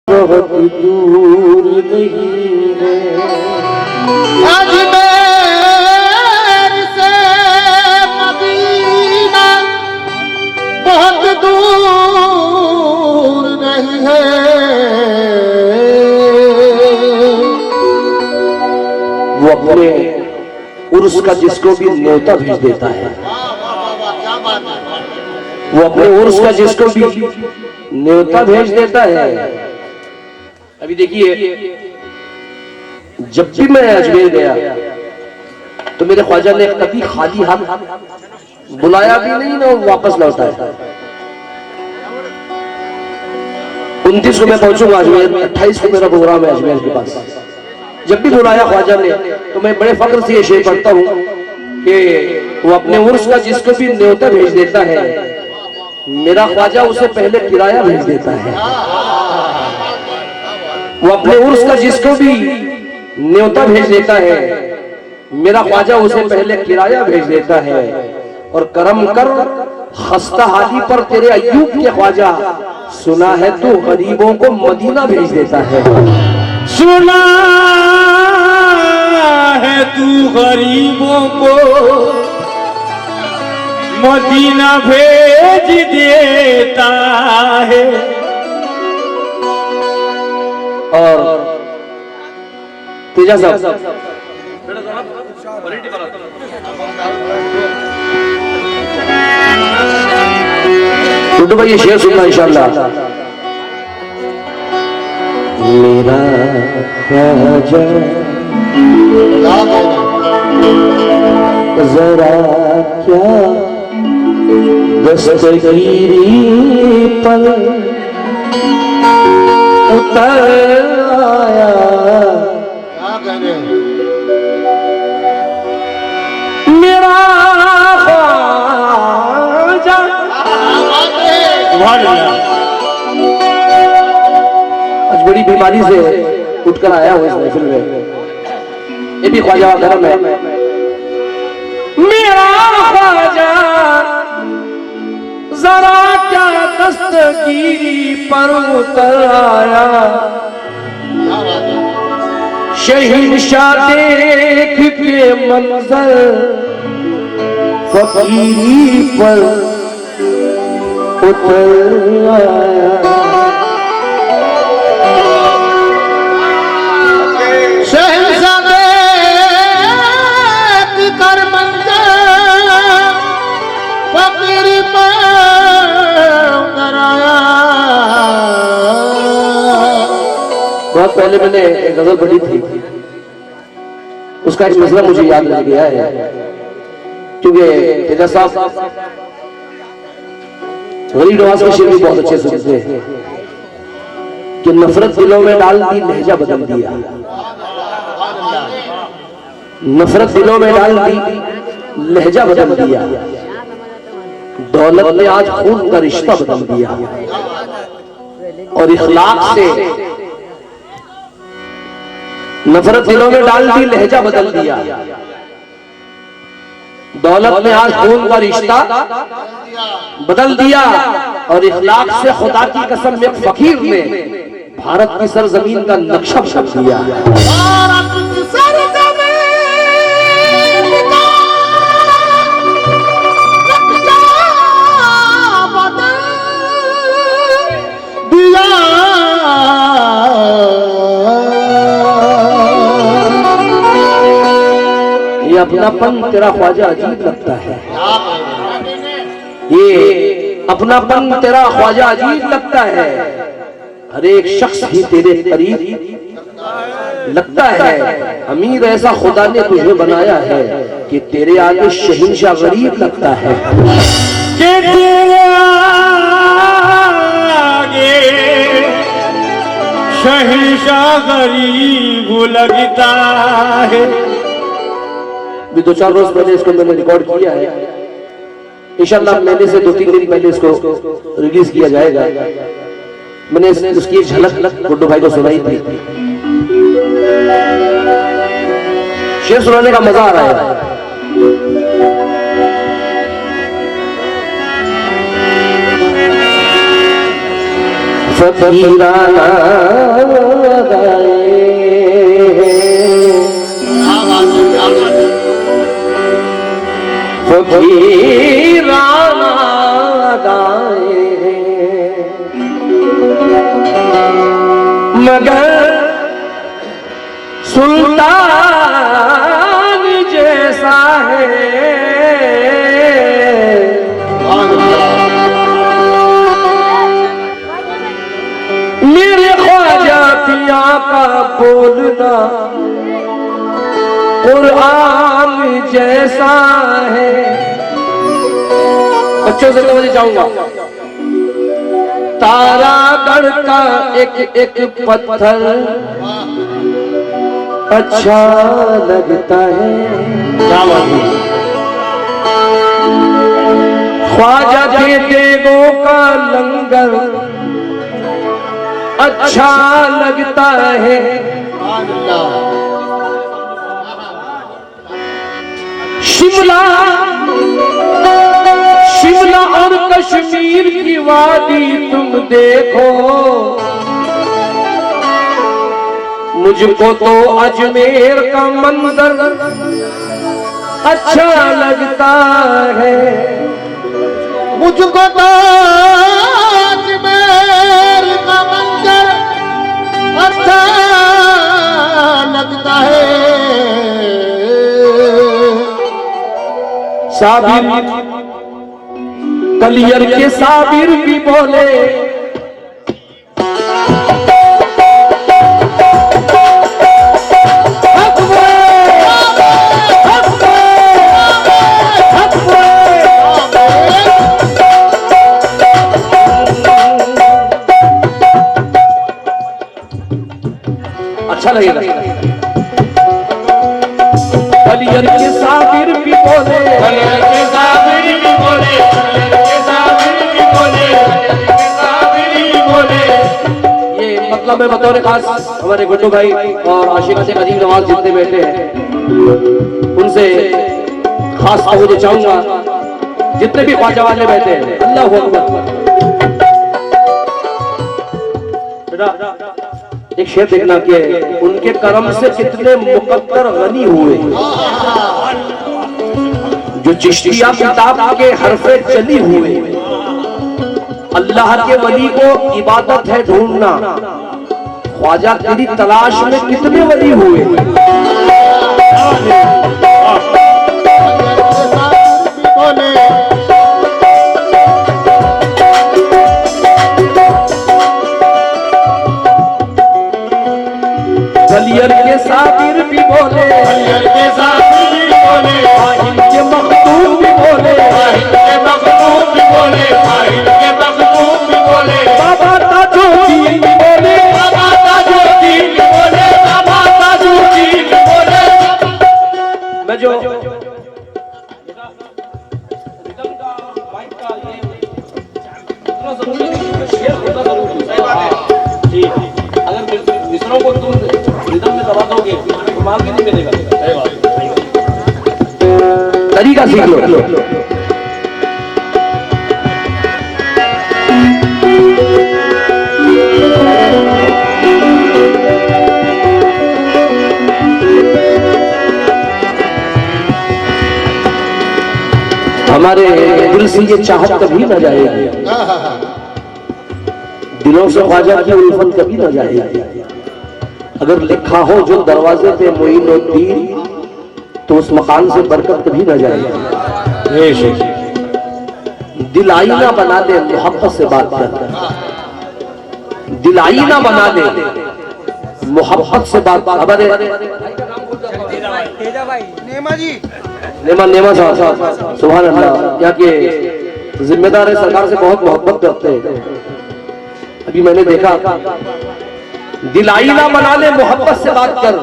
बहुत दूर नहीं है। अजमेर से मदीना बहुत दूर नहीं है। वो अपने उर्स का जिसको भी न्योता भेज देता है, वो अपने उर्स का जिसको भी न्योता भेज देता है। अभी देखिए, जब भी मैं अजमेर गया तो मेरे ख्वाजा ने कभी खाली हाथ बुलाया भी नहीं ना वापस लौटाया। 29 को मैं पहुंचूंगा अजमेर, 28 को मेरा प्रोग्राम है अजमेर के पास। जब भी बुलाया ख्वाजा ने तो मैं बड़े फख्र से ये शेर पढ़ता हूं कि वो अपने उर्स का जिसको भी न्योता भेज देता है, मेरा ख्वाजा उसे पहले किराया भेज देता है। वो अपने उर्स का जिसको भी न्योता भेज देता है, मेरा ख्वाजा उसे पहले किराया भेज देता है। और करम कर खस्ता हाली पर तेरे अय्यूब के ख्वाजा, सुना है तू गरीबों को मदीना भेज देता है। सुना है तू गरीबों को मदीना भेज देता है। और तेजा साहब भाई ये शेर सुनना इंशाल्लाह। मेरा ख्वाजा जरा क्या दस्तगीरी पर उतर आया, मेरा ख्वाजा आज बड़ी बीमारी से उठकर आया हूँ इस महफिल में। ये भी ख्वाजा धर्म है। मेरा ख्वाजा जरा क्या दस्तगीरी पर उतर आया, शहंशाह देख के मंजर फकीरी पर उतर आया। शहंशाह देख कर मंजर फकीरी पर उतर आया। बहुत पहले मैंने एक गजल पढ़ी थी, उसका एक मसला मुझे याद रह गया है, क्योंकि तेजा साहब गरीब नवाज के शेर भी बहुत अच्छे सुनते हैं कि नफरत दिलों में डाल दी लहजा बदल दिया, नफरत दिलों में डाल दी लहजा बदल दिया, दौलत ने आज खून का रिश्ता बदल दिया, और इखलाक से नफरत दिलों में डाल दी लहजा बदल दिया, दौलत ने आज खून का रिश्ता बदल दिया, और इखलाक से खुदा की कसम एक फकीर ने भारत की सरजमीन का नक्शा बदल दिया। ये अपनापन तेरा ख्वाजा अजीब लगता है, ये अपनापन तेरा ख्वाजा अजीब लगता है, हर एक शख्स ही तेरे करीब लगता है। अमीर ऐसा खुदा ने तुझे बनाया है कि तेरे आगे शहंशाह गरीब लगता है। कि तेरे आगे शहंशाह गरीब लगता है। भी 2-4 रोज पहले इसको मैंने रिकॉर्ड किया है, इंशाल्लाह महीने से 2-3 दिन पहले इसको रिलीज किया जाएगा। मैंने उसकी एक झलक गुड्डू भाई को सुनाई थी। शेर सुनाने का मजा आ रहा है। फकीराना मगर सुल्तान जैसा है। मेरे ख्वाजा पिया का बोलना कुरान जैसा है। बच्चों से समझ जाऊंगा। तारागढ़ का एक एक पत्थर अच्छा लगता है। ख्वाजा के देगों का लंगर अच्छा लगता है। शिमला शिमला और कश्मीर की वादी तुम देखो, मुझको तो अजमेर का मंजर अच्छा लगता है। मुझको तो अजमेर का मंजर अच्छा लगता है। साबिर कलियर के साबिर भी बोले, अच्छा लगेगा। कलियर के साबिर भी बोले, कलियर के साबिर भी बोले, कलियर के साबिर भी बोले, कलियर के साबिर भी बोले। ये मतलब मैं बतौर खास हमारे गुड्डू भाई और आशिका से अजीम नवाज जितने बैठे हैं उनसे खास मुझे चाहूंगा, जितने भी ख्वाजा वाले बैठे हैं, अल्लाह अकबर। बेटा एक शेर देखना कि उनके करम से कितने मुकद्दर गनी हुए, जो चिश्तिया किताब के हरफे चली हुए। अल्लाह के वली को इबादत है ढूंढना, ख्वाजा तेरी तलाश में कितने वली हुए। कलियर के साबिर भी बोले, कलियर के साबिर भी बोले, फाहिम के मखदूम भी बोले, फाहिम के मखदूम भी बोले, फाहिम के मखदूम भी बोले, बाबा ताजुद्दीन भी बोले, बाबा ताजुद्दीन भी बोले, बाबा ताजुद्दीन भी बोले। मैं जो अगर मिसरों को तुम रिदम में दबा दोगे तो माल भी नहीं मिलेगा। तरीका सीख लो। हमारे दिल से ये चाहत कभी न जाएगी, दिलों से ख्वाजा की उल्फत कभी न जाएगी। अगर लिखा हो जो दरवाजे पे मोइनुद्दीन तो उस मकान से बरकत कभी न जाएगी। दिल आईना बना ले, मोहब्बत से बात कर। दिल आईना बना ले, मोहब्बत से बात। हमारे नेमा साहब सुभान अल्लाह, यहाँ के जिम्मेदार है, सरकार से बहुत मोहब्बत करते हैं। अभी मैंने देखा, दिल आईना बना ले, मोहब्बत से बात कर।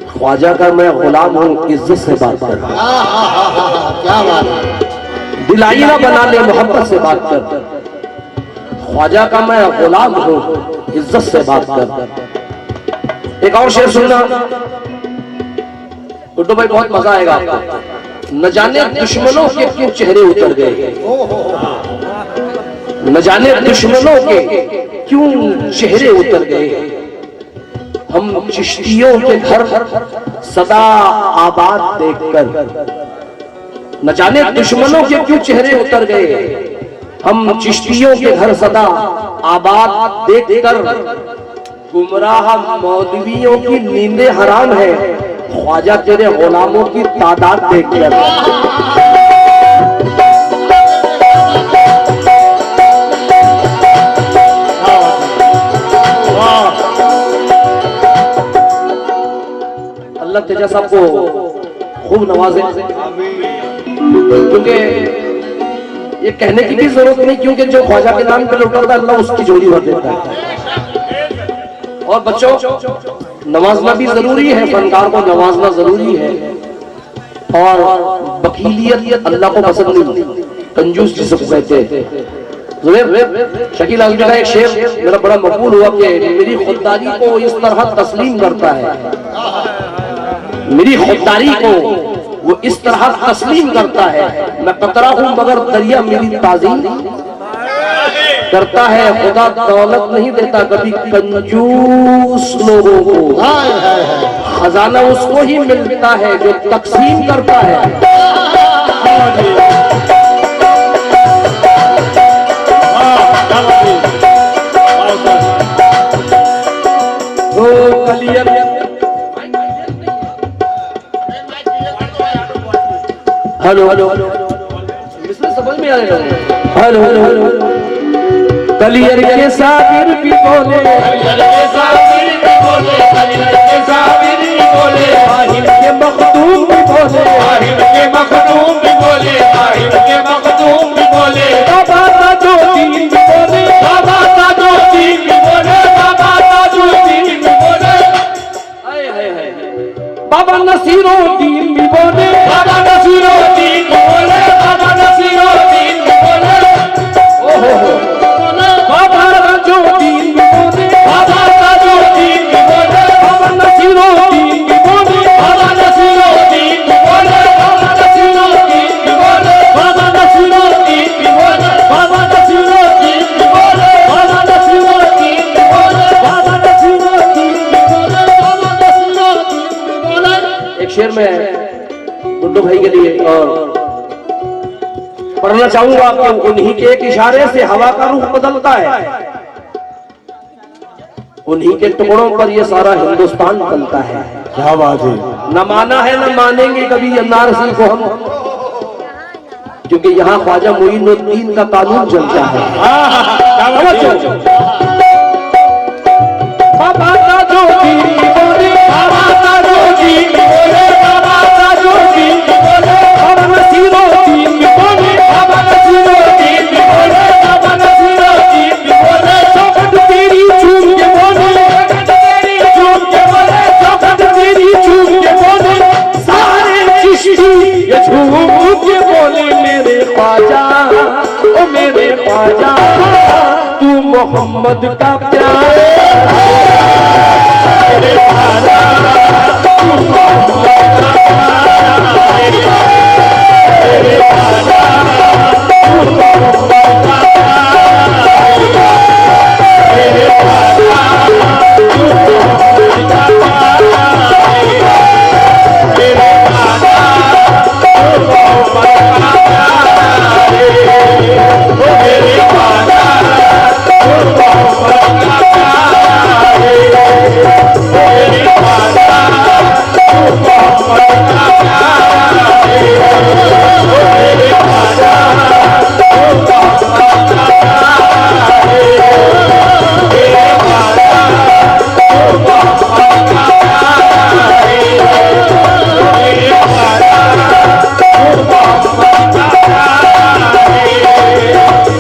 ख्वाजा का मैं गुलाम हूँ, इज्जत से बात कर। क्या बात है। दिल आईना बना ले, मोहब्बत से बात कर। ख्वाजा का मैं गुलाम हूँ, इज्जत से बात कर। एक और शेर सुनना गुड्डू भाई, बहुत मजा आएगा आपको। न जाने दुश्मनों के क्यों चेहरे उतर गए, न जाने दुश्मनों के क्यों चेहरे उतर गए। हम चिश्तियों के घर सदा आबाद देखकर, न जाने दुश्मनों के क्यों चेहरे उतर गए। हम चिश्तियों के घर सदा आबाद देखकर गुमराह मौलवियों की नींदें हराम है, ख्वाजा तेरे गुलामों की तादाद देखकर। अल्लाह तेजा साहब को खूब नवाजे, क्योंकि ये कहने की भी जरूरत नहीं, क्योंकि जो ख्वाजा के नाम पे लुटाता है अल्लाह उसकी जोड़ी भर देता है। और बच्चों, नवाजना भी जरूरी है, फनकार को नवाजना जरूरी है, और बकीलियत अल्लाह को पसंद नहीं, कंजूस जिसको कहते हैं। शकील आजमी का एक शेर मेरा बड़ा मकबूल हुआ कि मेरी खुददारी को इस तरह तस्लीम करता है, मेरी खुददारी को वो इस तरह तस्लीम करता है, मैं कतरा हूं मगर दरिया मेरी ताजीम करता है। खुदा दौलत नहीं देता कभी कंजूस लोगों को, खजाना उसको ही मिलता है जो तकसीम करता है। हेलो हेलो मिस्र समझ में आएगा। हेलो हेलो हेलो कलियर के साबिर भी बोले, कलियर के साबिर भी बोले, कलियर के साबिर भी बोले, आहिम के मखदूम भी बोले, आहिम के मखदूम भी बोले, आहिम के मखदूम भी बोले, बाबा ताजो दीन भी बोले, बाबा ताजो दीन भी बोले, बाबा ताजो दीन भी बोले, हाय हाय हाय, बाबा नसीरो दीन भी बोले, बाबा नसीरो दीन भी बोले, बाबा नसीरो दीन भी बोले, ओहो बाबा ताजो दीन भी बोले, बाबा ताजो दीन भी बोले, बाबा नसीरो दीन भी बोले, बाबा नसीरो दीन भी बोले, बाबा नसीरो दीन भी बोले, बाबा नसीरो दीन भी बोले, बाबा नसीरो दीन भी बोले, बाबा नसीरो दीन भी बोले, बाबा नसीरो दीन भी बोले, बाबा नसीरो दीन भी बोले। एक शेर में गुड्डू भाई के लिए और पढ़ना चाहूंगा कि उन्हीं के एक इशारे से हवा का रुख बदलता है, उन्हीं के टुकड़ों पर ये सारा हिंदुस्तान बनता है। क्या बात है। न माना है न मानेंगे कभी एनआरसी को हम, क्योंकि यहाँ ख्वाजा मोइनुद्दीन का कानून चलता है। बाबा ताजो दीन बोले, बाबा ताजो दीन बोले, बाबा ताजो दीन बोले, बाबा नसीरो दीन बोले, बाबा नसीरो दीन बोले, बाबा नसीरो दीन बोले, चौखट तेरी चूम के बोले, चौखट तेरी चूम के बोले, चौखट तेरी चूम के बोले, सारे चिश्ती ये झूम के बोले, मेरे ख्वाजा ओ मेरे ख्वाजा तू मोहम्मद का प्यारा, मेरे ख्वाजा तू मोहम्मद का प्यारा, मेरे ख्वाजा तू मोहम्मद का प्यारा, मेरे ख्वाजा तू मोहम्मद का प्यारा, मेरे ख्वाजा तू मोहम्मद का प्यारा, मेरे ख्वाजा तू मोहम्मद का प्यारा, मेरे ख्वाजा तू मोहम्मद का प्यारा, मेरे ख्वाजा तू मोहम्मद का प्यारा, मेरे ख्वाजा तू मोहम्मद का प्यारा, मेरे ख्वाजा तू मोहम्मद का प्यारा,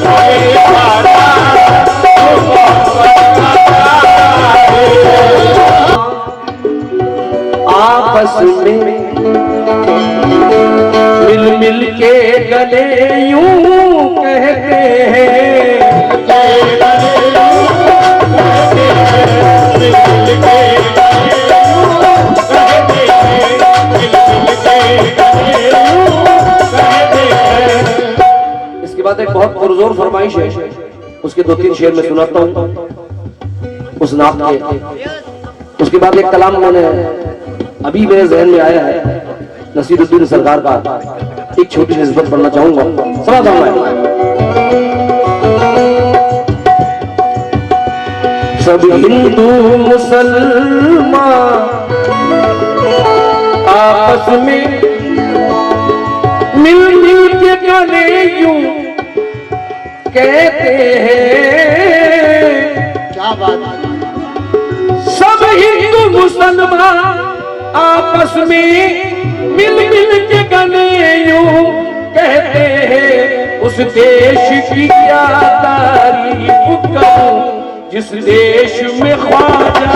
मेरे ख्वाजा तू मोहम्मद का प्यारा। आपस में मिल मिल के गले यूं कहते हैं, इसके बाद एक बहुत पुरजोर फरमाइश है, उसके 2-3 शेर में सुनाता हूँ उस नात के। उसके बाद एक कलाम मैंने अभी मेरे जहन में आया है, नसीरुद्दीन सरकार का एक छोटी निस्बत पढ़ना चाहूंगा। समझ सब हिंदू मुसलमान आपस में मिल मिल के गाने यूं कहते हैं। क्या बात है। सब हिंदू मुसलमान आपस में मिल मिल के गाने यूं कहते हैं। उस देश की क्या तारीफ करूं जिस देश में ख्वाजा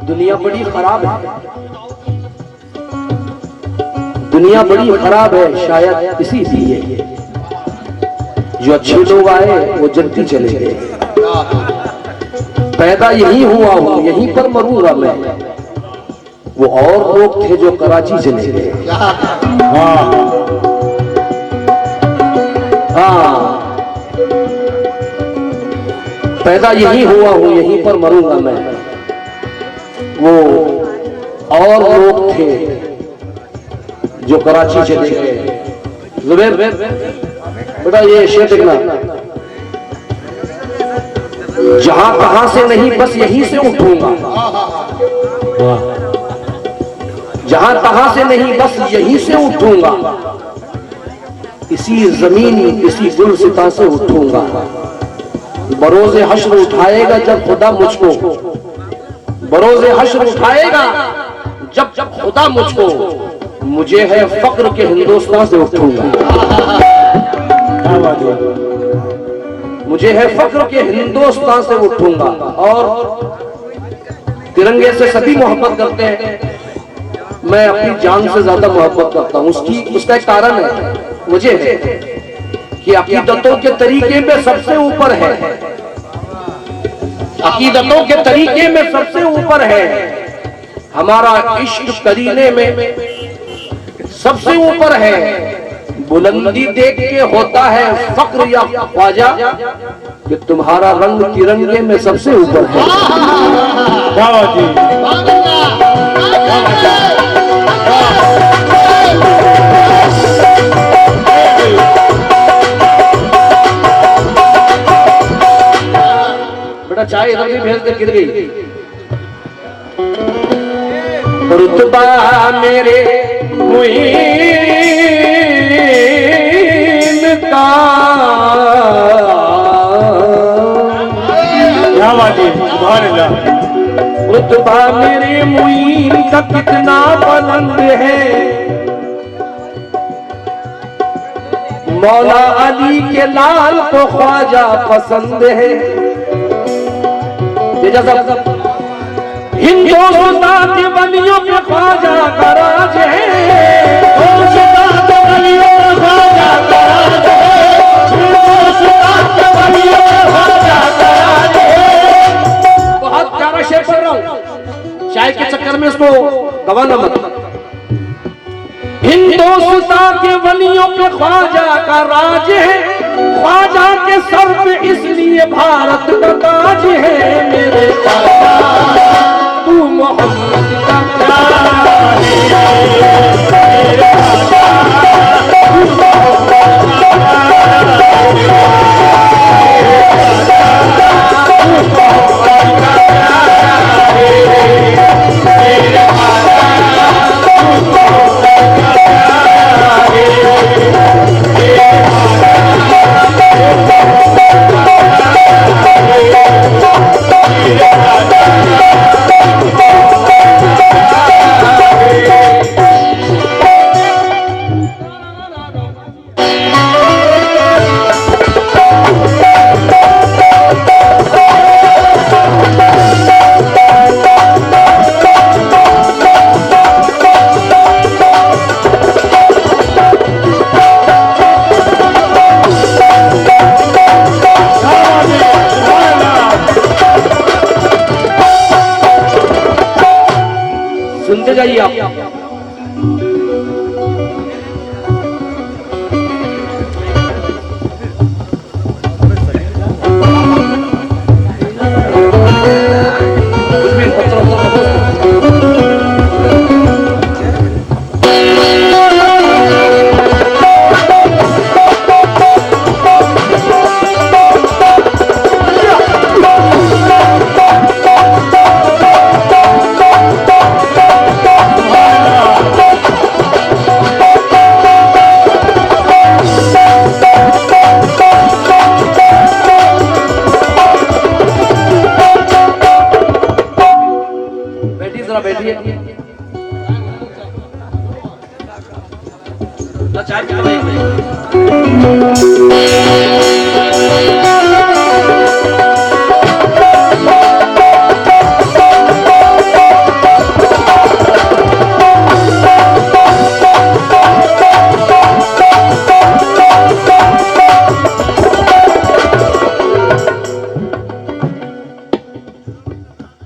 दुनिया बड़ी खराब है, दुनिया बड़ी खराब है, शायद इसीलिए जो अच्छे लोग आए वो जल्दी चले गए। पैदा यही हुआ हूं, यहीं पर मरूंगा मैं। वो और लोग थे जो कराची चले गए। हाँ, पैदा यही हुआ हूं, यहीं पर मरूंगा मैं। वो और लोग थे जो कराची चले गए। जुबैर बेटा ये शेर देखना, जहां कहां से नहीं बस यहीं से उठूंगा, जहां कहां से नहीं बस यहीं से उठूंगा, इसी जमीन इसी गुलसिता से उठूंगा। बरोज़े हश्र उठाएगा जब खुदा मुझको, बरोज़े हश्र उठाएगा जब जब खुदा मुझको। मुझे है फक्र के हिंदुस्तान से उठूंगा, मुझे है फक्र के हिंदुस्तान से उठूंगा। और तिरंगे से सभी मोहब्बत करते हैं, मैं अपनी जान से ज्यादा मोहब्बत करता हूं। उसका एक कारण है, मुझे है कि अकीदतों के तरीके में सबसे ऊपर है, अकीदतों के तरीके में सबसे ऊपर है। हमारा इश्क करीने में सबसे ऊपर है। बुलंदी देख के होता है फक्र या ख्वाजा कि तुम्हारा रंग तिरंगे में सबसे ऊपर है। बेटा चाय इधर भी भेज के गिर गई। रुतबा मेरे मुईन का, क्या बात है, सुभान अल्लाह। रुतबा मेरे मुईन का कितना बुलंद है। मौला अली के लाल को ख्वाजा पसंद है। हिंदुस्तान के बलियों पे ख्वाजा का राज है। हिंदुस्तान के बलियों पे ख्वाजा का राज है। हिंदुस्तान के बलियों पे ख्वाजा का राज है। बहुत प्यारा शेर पढ़ रहा हूं, चाय के चक्कर में इसको गवाना मत। हिंदुस्तान के वलियों पे ख्वाजा का राज है। ख्वाजा के सर पे इसलिए भारत का ताज है। मेरे ख्वाजा तू मोहम्मद का प्यारा है। मेरे ख्वाजा तू मोहम्मद का प्यारा है। मेरे ख्वाजा तू मोहम्मद का प्यारा है। मेरे ख्वाजा तू मोहम्मद का प्यारा है। मेरे ख्वाजा आइए आप। बैठिए।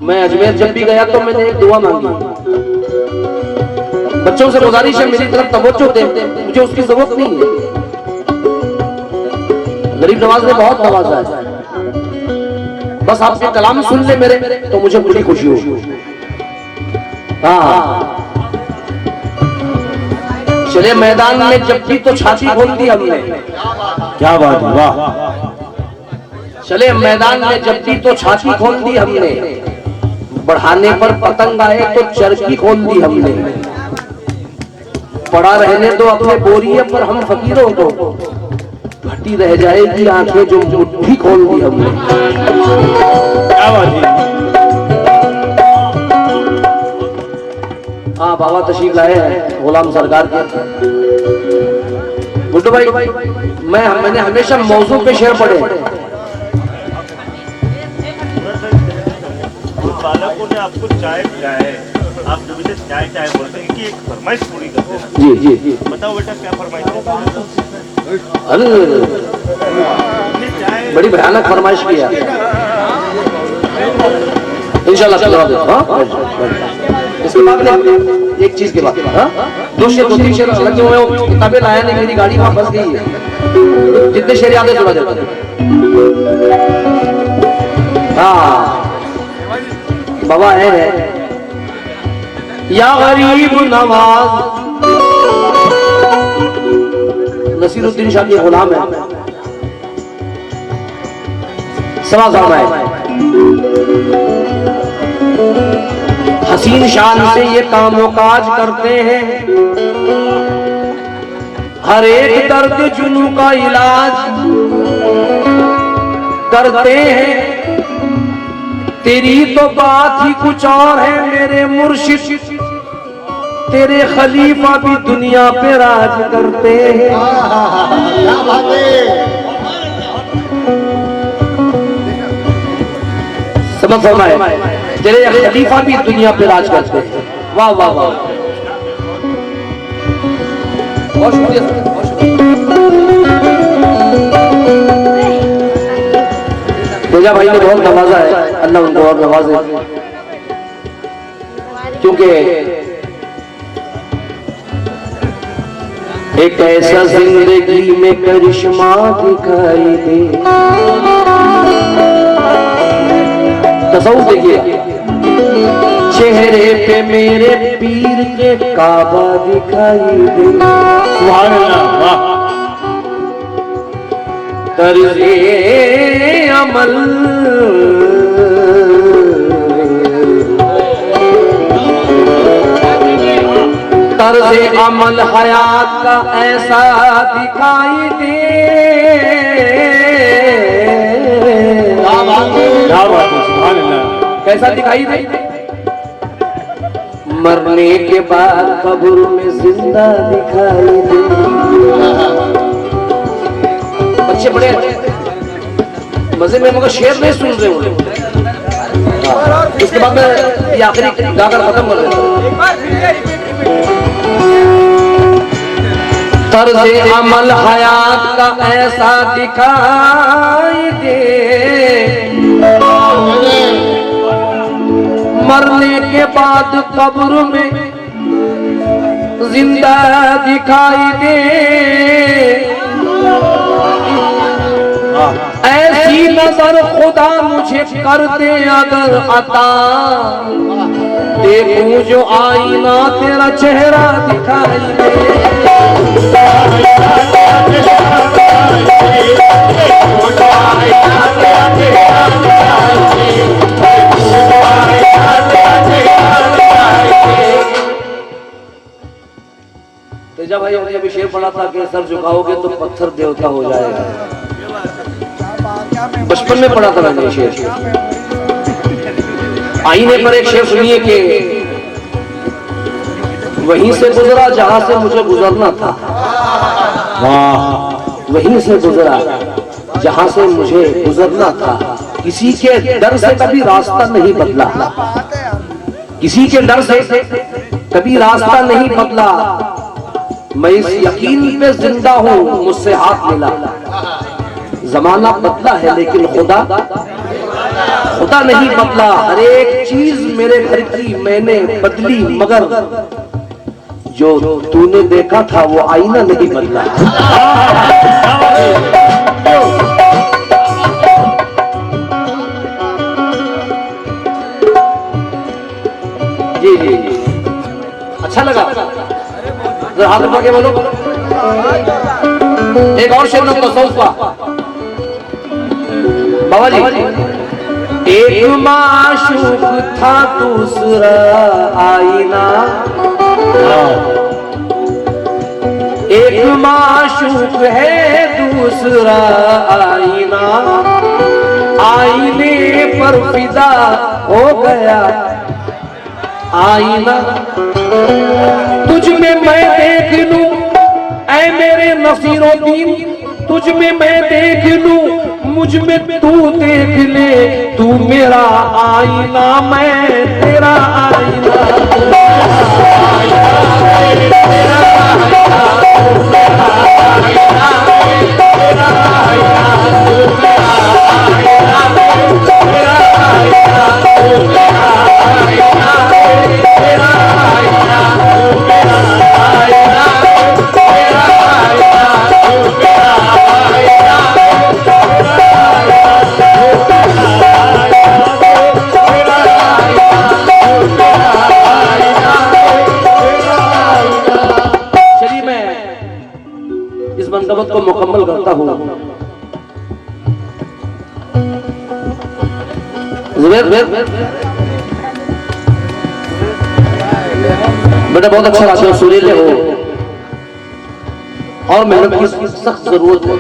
मैं अजमेर जब भी गया तो मैंने एक दुआ मांगी, बच्चों से गुजारिश है मेरी तरफ तवज्जो दे, मुझे उसकी जरूरत नहीं है। गरीब नवाज ने बहुत नवाजा है, बस आपके कलाम सुन ले मेरे तो मुझे बड़ी खुशी होगी। हाँ, चले मैदान में जब भी तो छाती खोल दी हमने। क्या बात है, वाह। चले मैदान में जब भी तो छाती खोल दी हमने, बढ़ाने पर पतंग आए तो चरखी खोल दी हमने। पड़ा रहने दो अपने बोरिए पर हम फकीरों को, घटी रह जाएगी आंखें जो मुट्ठी खोल दी हमने। क्या बात है। हाँ, बाबा तशरीफ लाए हैं गुलाम सरकार के। गुड्डू भाई, मैंने हमेशा मौजू पे शेर पढ़े। बालकों ने आपको चाय पिलाए, आप जब इसे चाय चाय बोलते हैं कि एक फरमाइश पूरी करते हैं। जी जी जी, बताओ बेटा क्या फरमाइश है? अरे चाय बड़ी भयानक फरमाइश की है। इंशाल्लाह जवाब दो। हाँ, इसके बाद एक चीज के बाद, हाँ, दो तीन शेर लगे हुए हो, किताबें लाया नहीं, मेरी गाड़ी वहां फंस गई है। जितने शेर याद है सुना जाता है। हाँ बाबा है या गरीब नवाज, नसीरुद्दीन शाह के गुलाम है। सवा फरमाए, हसीन शान से ये कामों काज करते हैं, हर एक दर्द जुनू का इलाज करते हैं। तेरी तो बात ही कुछ और है मेरे मुर्शिद, तेरे खलीफा भी दुनिया पे राज करते हैं। क्या बात है। समझ फरमाए, तेरे खलीफा भी दुनिया पे राज करते हैं। वाह वाह वाह, बहुत शुक्रिया, बहुत शुक्रिया। तेजा भाई ने बहुत नवाजा है, अल्लाह उनको और नवाजे, क्योंकि एक ऐसा जिंदगी में करिश्मा दिखाई दे। तसव्वुर देखिए, चेहरे पे मेरे पीर के काबा दिखाई दे। सुभान अल्लाह, वाह। तर्ज़े अमल तर्ज़े अमल हयात का ऐसा दिखाई दे। क्या बात है, सुभान अल्लाह। कैसा दिखाई दे? मरने के बाद कब्र में जिंदा दिखाई दे। बच्चे बड़े मजे में मगर शेर नहीं सुन रहे हो। इसके बाद में ये आखिरी गाकर खत्म कर देता हूं। तर्ज़े अमल हयात का ऐसा दिखाई दे, मरने के बाद कब्र में जिंदा दिखाई दे, ऐसी नजर खुदा मुझे कर दे अगर अता, देखूं जो आईना तेरा चेहरा दिखाई दे। तेजा भाई ने अभी शेर पढ़ा था कि सर झुकाओगे तो पत्थर देवता हो जाएगा। बचपन में पढ़ा था मैंने शेर। आईने पर एक शेर सुनिए कि वहीं से गुजरा जहां से मुझे गुजरना था। वाह। वहीं से गुजरा जहां से मुझे गुजरना था, किसी के डर से कभी रास्ता नहीं बदला, किसी के डर से कभी रास्ता नहीं बदला, मैं इस यकीन पे जिंदा हूं मुझसे हाथ मिला। जमाना बदला है लेकिन खुदा नहीं बदला। हर एक चीज मेरे घर की मैंने बदली, मगर जो तूने देखा था वो आईना नहीं बदला। जी जी जी, अच्छा लगा। हाथ उठा के बोलो। एक और शेर नंबर 100 का बाबा जी। एक माशूक था दूसरा आईना, एक माशूक है दूसरा आईना, आईने पर फिदा हो गया आईना। तुझ में मैं देख लूं ऐ मेरे नसीरुद्दीन, तुझ में मैं देख लूं मुझ में तू देख ले, तू मेरा आईना मैं तेरा आईना। को मुकम्मल करता हूं। बेटा बहुत अच्छा गाते हो, सुरीले हो और मेहनत की सख्त जरूरत है।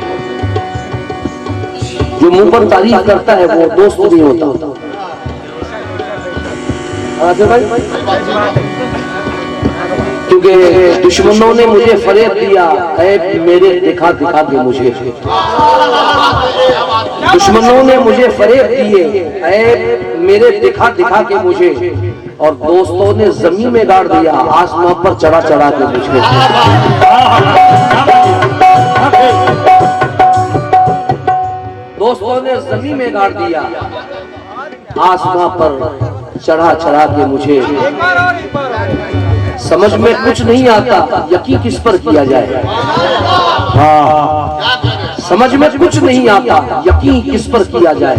जो मुंह पर तारीफ करता है वो दोस्त नहीं होता। क्योंकि दुश्मनों ने मुझे फरेब दिया ऐ मेरे दिखा दिखा के मुझे, दुश्मनों ने मुझे फरेब दिए ऐ मेरे दिखा दिखा के मुझे, और दोस्तों ने जमीन में गाड़ दिया आसमां पर चढ़ा चढ़ा के मुझे। दोस्तों ने जमीन में गाड़ दिया आसमां पर चढ़ा चढ़ा के मुझे। समझ में कुछ नहीं आता यकीन किस पर किया जाए। हाँ, समझ में कुछ नहीं आता यकीन किस पर किया जाए,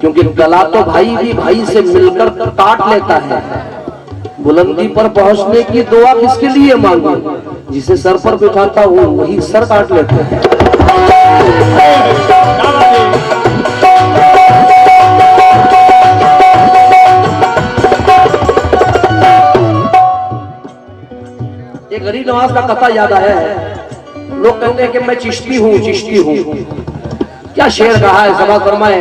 क्योंकि गला तो भाई भी भाई से मिलकर काट लेता है। बुलंदी पर पहुंचने की दुआ किसके लिए मांगू, जिसे सर पर बिठाता हूँ वही सर काट लेते हैं। एक गरीब नवाज का कथा याद आया है। लोग कहते हैं कि मैं चिश्ती हूँ चिश्ती हूँ। क्या शेर कहा है, सभा फरमाए।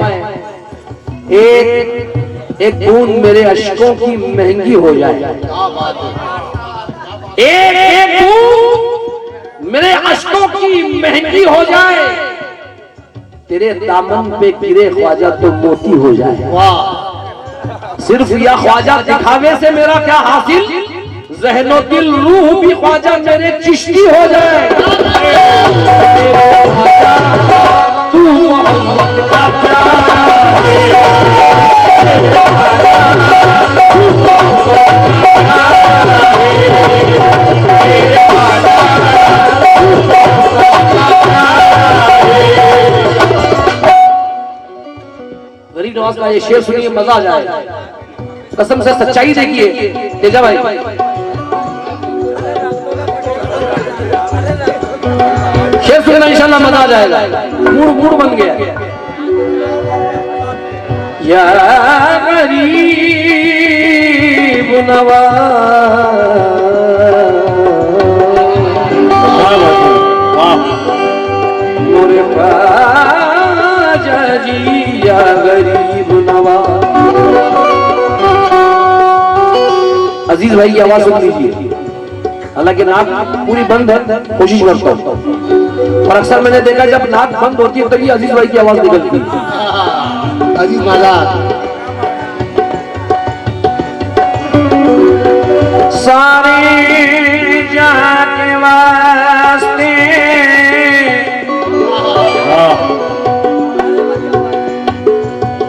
एक बूंद मेरे अश्कों की महंगी हो जाए, एक बूंद मेरे अश्कों की महंगी हो जाए, तेरे दामन पे गिरे ख्वाजा तो मोती हो जाए। सिर्फ यह ख्वाजा दिखावे से मेरा क्या हासिल, ज़हनो दिल रूह भी ख्वाजा मेरे चिश्ती हो जाए। तू मोहब्बत का प्यार गरीब नवाज का ये शेर सुनिए, मजा आ जाएगा। कसम से सच्चाई देखिए तेजा भाई। शेर सुनना इंशाल्लाह मजा आ जाएगा। मूड बन गया। या गरीब नवाज मोरे ख्वाजा जी, या गरीब नवाज। अजीज भाई की आवाज सुन लीजिए, हालांकि नाक पूरी बंद है, कोशिश करता हूं। और अक्सर मैंने देखा जब नाक बंद होती है तभी अजीज भाई की आवाज निकलती है। अजीज महाराज सारे जहां के वास्ते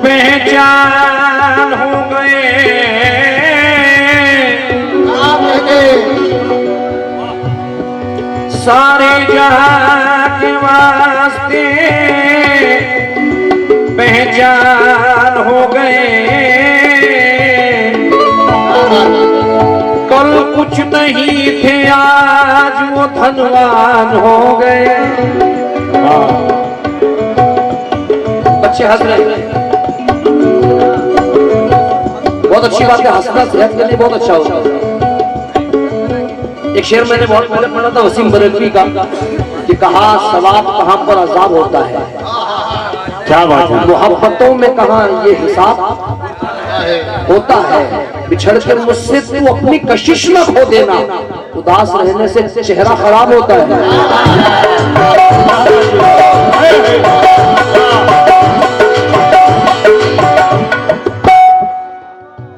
पहचान हो गए, सारे जहां के वास्ते पहचान हो गए। कल कुछ नहीं थे आज वो धनवान हो गए। बच्चे हंस रहे हैं, बहुत अच्छी बात है। हंसना सेहत के लिए बहुत अच्छा होता है। एक शेर मैंने बहुत पहले पढ़ा था वसीम बरेलवी का, कि कहा सवाब कहां पर अजाब होता है। क्या बात है। मोहब्बतों में कहां ये हिसाब होता है। बिछड़ के मुझसे तू अपनी कशिश न खो देना, उदास रहने से चेहरा खराब होता है।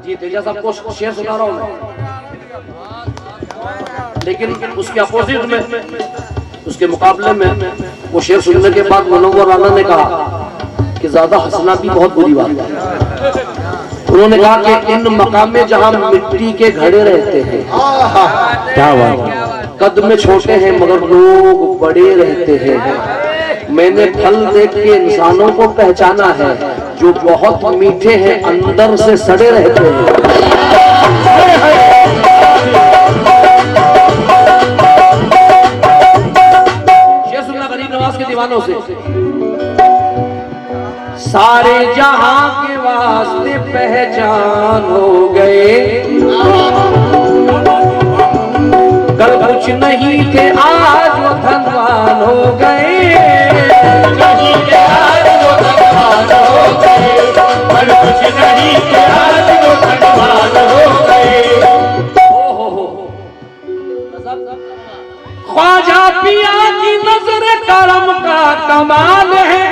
जी तेजा साहब को शेर सुना रहा हूं मैं, लेकिन उसके अपोजिट में, उसके मुकाबले में वो शेर सुनने के बाद मनोवर राणा ने कहा कि ज्यादा हंसना भी बहुत बुरी बात है। उन्होंने कहा कि इन मकामे जहां मिट्टी के घड़े रहते हैं, क्या बात है। कद में छोटे हैं मगर लोग बड़े रहते हैं। मैंने फल देख के इंसानों को पहचाना है, जो बहुत मीठे हैं अंदर से सड़े रहते हैं। शेर सुनना गरीब नवाज के दीवानों से। सारे जहां के वास्ते पहचान हो गए, कल कुछ नहीं थे आज वो धनवान हो गए। नहीं के आज वो धनवान हो गए, कल कुछ नहीं के आज वो धनवान हो गए। ख्वाजा पिया की नजर करम का कमाल है,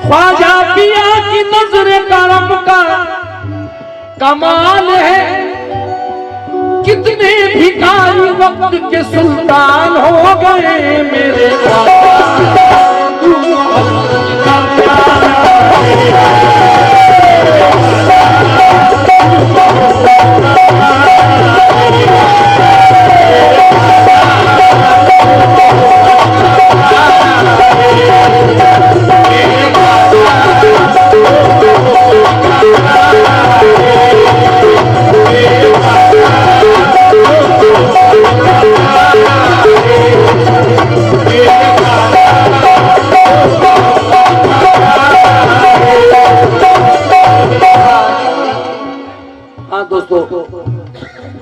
ख्वाजा पिया की नजर करम का कमाल है। कितने भिखारी वक्त के सुल्तान हो गए मेरे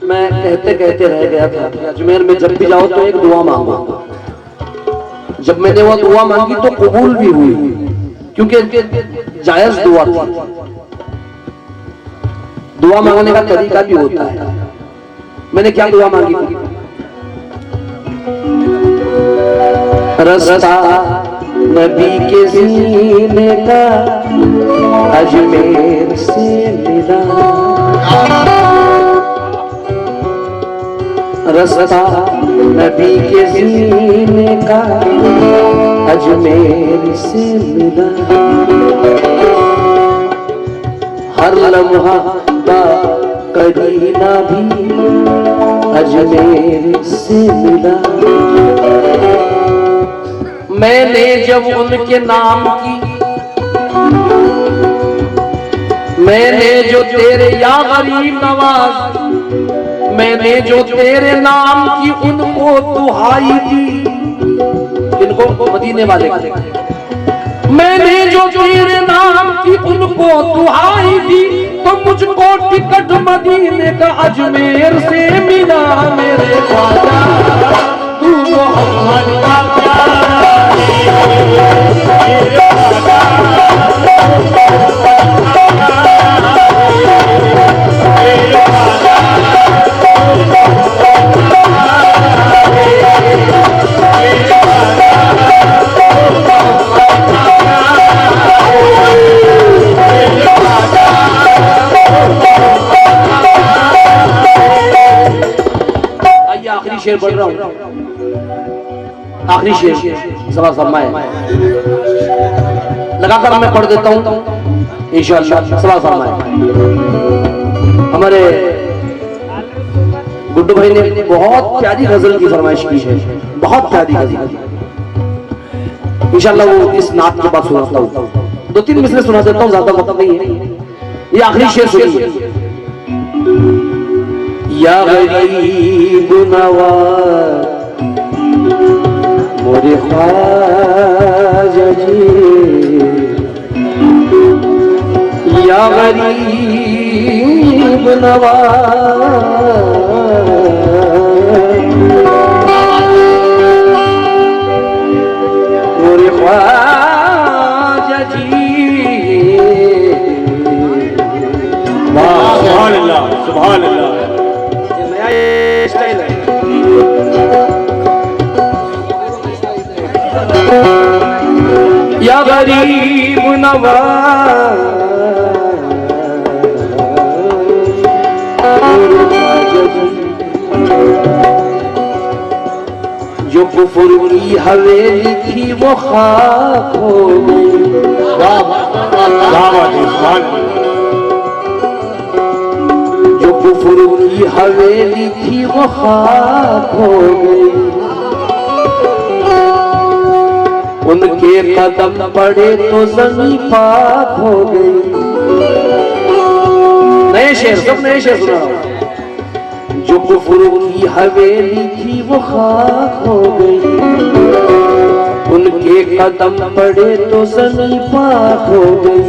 मैं कहते कहते रह गया था कि अजमेर में जब भी जाओ तो एक दुआ मांगो। जब मैंने वो दुआ मांगी तो कबूल भी हुई, क्योंकि जायज दुआ थी। दुआ मांगने का तरीका भी होता है। मैंने क्या दुआ मांगी थी? रास्ता नबी के सीने का अजमेर से मिला, रास्ता नबी के सीने का अजमेर से मिला। हर लम्हा का करीना भी अजमेर से मिला। मैंने जब उनके नाम की मैंने जो तेरे या गरीब नवाज, मैंने जो तेरे नाम की उनको दुहाई दी, इनको मदीने वाले, मैंने जो तेरे नाम की उनको दुहाई दी, तो मुझको टिकट मदीने का अजमेर से मिला। मेरे ख्वाजा तू मोहम्मद का प्यारा है, मेरे ख्वाजा आखिरी शेर पढ़ रहा हूं, आखिरी शेर सवाल फरमाए लगाकर मैं पढ़ देता हूं इंशाअल्लाह। सवाल फरमाए। हमारे गुड्डू भाई ने बहुत प्यारी गजल की फरमाइश की है, बहुत प्यारी गजल। इंशाअल्लाह वो इस नात के बाद सुनाता हूं, 2-3 मिसरे सुना देता हूं, ज्यादा वक्त नहीं है। ये आखिरी शेर सुनिए। या गरीब नवाज मोरे ख्वाजा जी, या गरीब नवाज मोरे ख्वाजा जी। सुभान अल्लाह, सुभान अल्लाह। स्टाइल है। या गरीब नवाज जो कुफर की हवेली थी वो खाक हो गई। जो कुफर की हवेली थी वो खाक हो गई। उनके कदम पड़े तो ज़मीं पाक हो गई। नए शेर, सब नए शेर सुना। जो कुफर की हवेली थी वो खाक हो गई। उनके कदम पड़े तो ज़मीं पाक हो गई।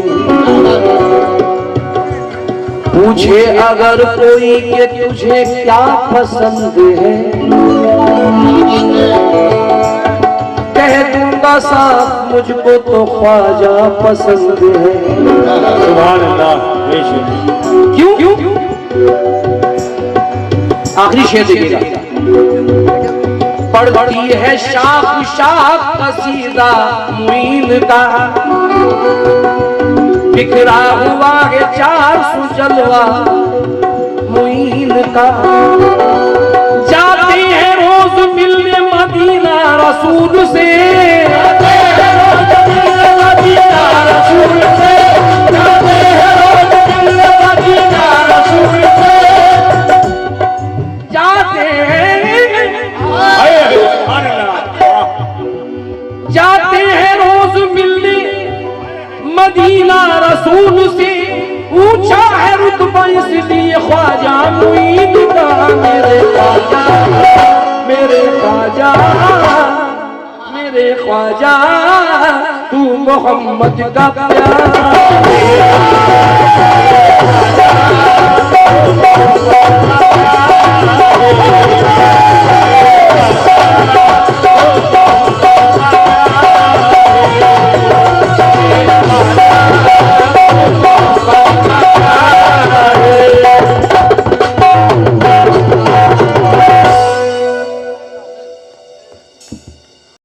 पूछे अगर कोई कि तुझे क्या पसंद है, कह दूंगा साफ मुझको तो ख्वाजा पसंद है। सुभान अल्लाह। क्यों? आखिरी शेर देखिएगा। पढ़ती है शाख शाख कसीदा मुईन का, बिखरा हुआ है 400 जलवा मुईन का। जाते हैं रोज मिलने मदीना रसूल से, जाते हैं रोज मिलने मदीना रसूल से, जाते हैं रोज मिलने मदीना रसूल से, जाते हैं रोज मिलने मदीना रसूल से। ऊंचा है रुतबा इसलिए ख्वाजा मुईद का। मेरे ख्वाजा, मेरे ख्वाजा, मेरे ख्वाजा तू मोहम्मद का प्यारा।